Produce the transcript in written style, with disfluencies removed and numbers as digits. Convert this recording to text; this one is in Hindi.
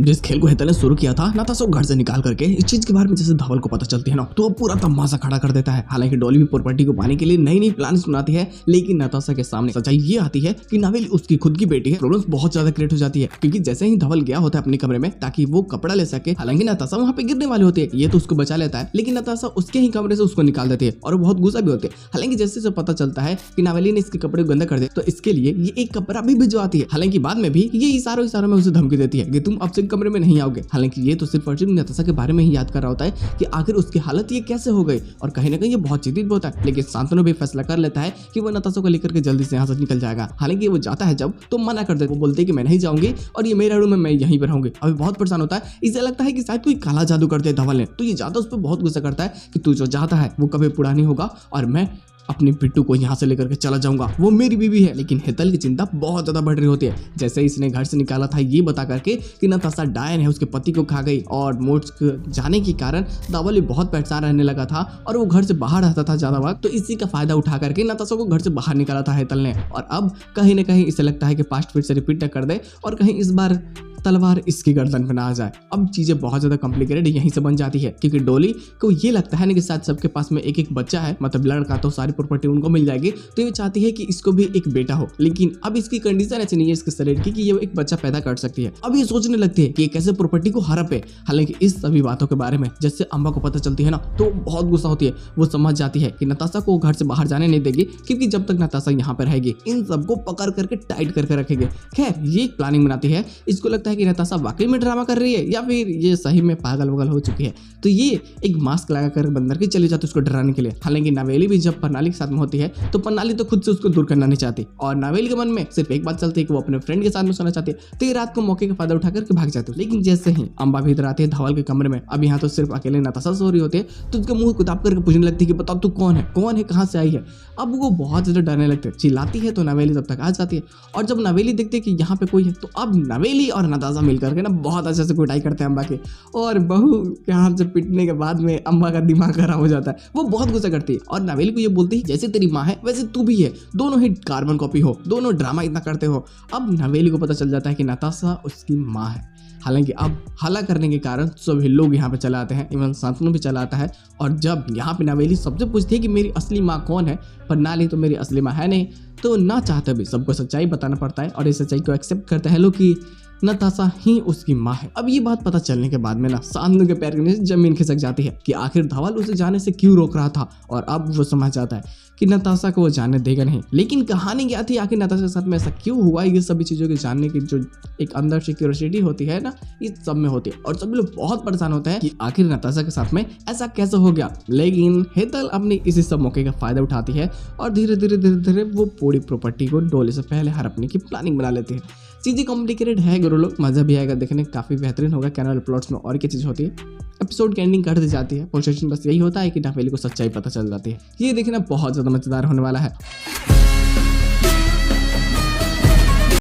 जिस खेल को हेतल ने शुरू किया था नताशा को घर से निकाल करके इस चीज के बारे में जैसे धवल को पता चलती है ना तो वो पूरा तमाशा खड़ा कर देता है। हालांकि डॉली भी प्रॉपर्टी को पाने के लिए नई नई प्लान बनाती है, लेकिन नताशा के सामने सच्चाई ये आती है कि नवेली उसकी खुद की बेटी है। प्रॉब्लम्स बहुत ज्यादा क्रिएट हो जाती है क्योंकि जैसे ही धवल गया होता है अपने कमरे में ताकि वो कपड़ा ले सके, हालांकि नताशा वहाँ पे गिरने वाली होती है, ये तो उसको बचा लेता है, लेकिन नताशा उसके ही कमरे से उसको निकाल देती है और वो बहुत गुस्सा भी होती है। हालांकि जैसे से पता चलता है कि नवेली ने इसके कपड़े को गंदा कर दिया तो इसके लिए ये एक कपड़ा भी भिजवाती है। हालांकि बाद में भी ये इशारों में उसे धमकी देती है कि तुम अब से कमरे में नहीं आओगे। हालांकि ये तो सिर्फ और सिर्फ नताशा के बारे में ही याद कर रहा होता है कि आखिर उसकी हालत ये कैसे हो गई, और कहीं ना कहीं ये बहुत चिंतित भी होता है। लेकिन शांतनु भी फैसला कर लेता है कि वो नताशा को लेकर के जल्दी से यहाँ से निकल जाएगा। हालांकि वो जाता है जब तो मना कर देता है, वो बोलते हैं कि मैं नहीं जाऊंगी और ये मेरा रूम है, मैं यहीं पर रहूंगी। अभी बहुत परेशान होता है, इसे लगता है कि शायद कोई काला जादू कर दिया धवल ने, तो ये ज्यादा उस पर बहुत गुस्सा करता है कि तू जो चाहता है वो कभी पूरा नहीं होगा और मैं अपनी पिट्टू को यहाँ से लेकर के चला जाऊंगा, वो मेरी बीवी है। लेकिन हेतल की चिंता बहुत ज्यादा बढ़ रही होती है। जैसे इसने घर से निकाला था ये बता करके कि नताशा डायन है, उसके पति को खा गई, और मोट्स जाने के कारण धवल बहुत परेशान रहने लगा था और वो घर से बाहर रहता था ज्यादा वक्त, तो इसी का फायदा उठा करके नताशा को घर से बाहर निकाला था हेतल ने। और अब कहीं ना कहीं इसे लगता है कि पास्ट फिर से रिपीट कर दे और कहीं इस बार तलवार इसकी गर्दन पे ना आ जाए। अब चीजें बहुत ज्यादा कॉम्प्लिकेटेड यहीं से बन जाती है क्योंकि डॉली को ये लगता है ना कि शायद सबके पास में एक एक बच्चा है, मतलब लड़का, तो सारी प्रॉपर्टी उनको मिल जाएगी, तो ये चाहती है कि इसको भी एक बेटा हो। लेकिन अब इसकी कंडीशन ऐसी नहीं है इसके शरीर की कि ये एक बच्चा पैदा कर सकती है। अब ये सोचने लगती है कि कैसे प्रॉपर्टी को हड़पे। हालांकि इस सभी बातों के बारे में जैसे अम्बा को पता चलती है ना तो बहुत गुस्सा होती है। वो समझ जाती है कि नताशा को घर से बाहर जाने नहीं देगी क्योंकि जब तक नताशा यहाँ पर रहेगी इन सबको पकड़ करके टाइट करके रखेगी। खैर ये एक प्लानिंग बनाती है। इसको लगता है कि नताशा वाकई में ड्रामा कर रही है या फिर ये सही में पागल वगल हो चुकी है, तो ये एक मास्क लगाकर बंदर के चले जाते उसको डराने के लिए। हालांकि नवेली भी जब प्रणाली के साथ में होती है तो प्रणाली तो खुद से उसको दूर करना नहीं चाहती और नवेली के मन में सिर्फ एक बात चलती है कि वो अपने फ्रेंड के साथ में सोना चाहती है, तो ये रात को मौके का फायदा उठा करके भाग जाती है। लेकिन जैसे ही अम्बा भीतर आती है धवल के कमरे में, अब यहाँ तो सिर्फ अकेले नताशा सो रही होती है, तो उसके मुंह कुताब करके पूछने लगती है कि बताओ तू कौन है, कहाँ से आई है। अब वो बहुत ज्यादा डरने लगते हैं, चिल्लाती है तो नवेली तब तक आ जाती है और जब नवेली देखती है कि यहाँ पे कोई है तो अब नवेली और नताशा मिलकर के ना बहुत अच्छे से कुटाई करते हैं अम्बा की, और बहू के हाथ से पिटने के बाद में अम्बा का दिमाग खराब हो जाता है। वो बहुत गुस्सा करती है और नवेली को ये बोलती है जैसे तेरी माँ है वैसे तू भी है, दोनों ही कार्बन कॉपी हो, दोनों ड्रामा इतना करते हो। अब नवेली को पता चल जाता है कि नताशा उसकी माँ है। हालांकि अब हल्ला करने के कारण सभी लोग यहाँ पे चले आते हैं, इवन शांतनु भी चला आता है। और जब यहाँ पे नवेली सबसे पूछती है कि मेरी असली माँ कौन है, प्रणाली तो मेरी असली माँ है नहीं, तो ना चाहते भी सबको सच्चाई बताना पड़ता है और इस सच्चाई को एक्सेप्ट करते हैं लोग कि नताशा ही उसकी माँ है। अब ये बात पता चलने के बाद में ना शांतनु के पैर के नीचे जमीन खिसक जाती है कि आखिर धवल उसे जाने से क्यों रोक रहा था, और अब वो समझ जाता है कि नताशा को वो जाने देगा नहीं। लेकिन कहानी क्या थी, आखिर नताशा के साथ में ऐसा क्यों हुआ, ये सभी चीजों के जानने की जो एक अंदर से क्यूरियोसिटी होती है ना, इस सब में होती है और सब लोग बहुत परेशान होते हैं कि आखिर नताशा के साथ में ऐसा कैसे हो गया। लेकिन हेतल अपनी इसी सब मौके का फायदा उठाती है और धीरे धीरे वो पूरी प्रॉपर्टी को डॉली से पहले हड़पने की प्लानिंग बना लेती है। चीजें कॉम्प्लिकेटेड है गुरु लोग, मजा भी आएगा देखने, काफी बेहतरीन होगा। कैनल प्लॉट्स में और क्या चीज होती है, एपिसोड की एंडिंग कर दी जाती है, पोजीशन बस यही होता है कि नवेली को सच्चाई पता चल जाती है। ये देखना बहुत ज्यादा मजेदार होने वाला है।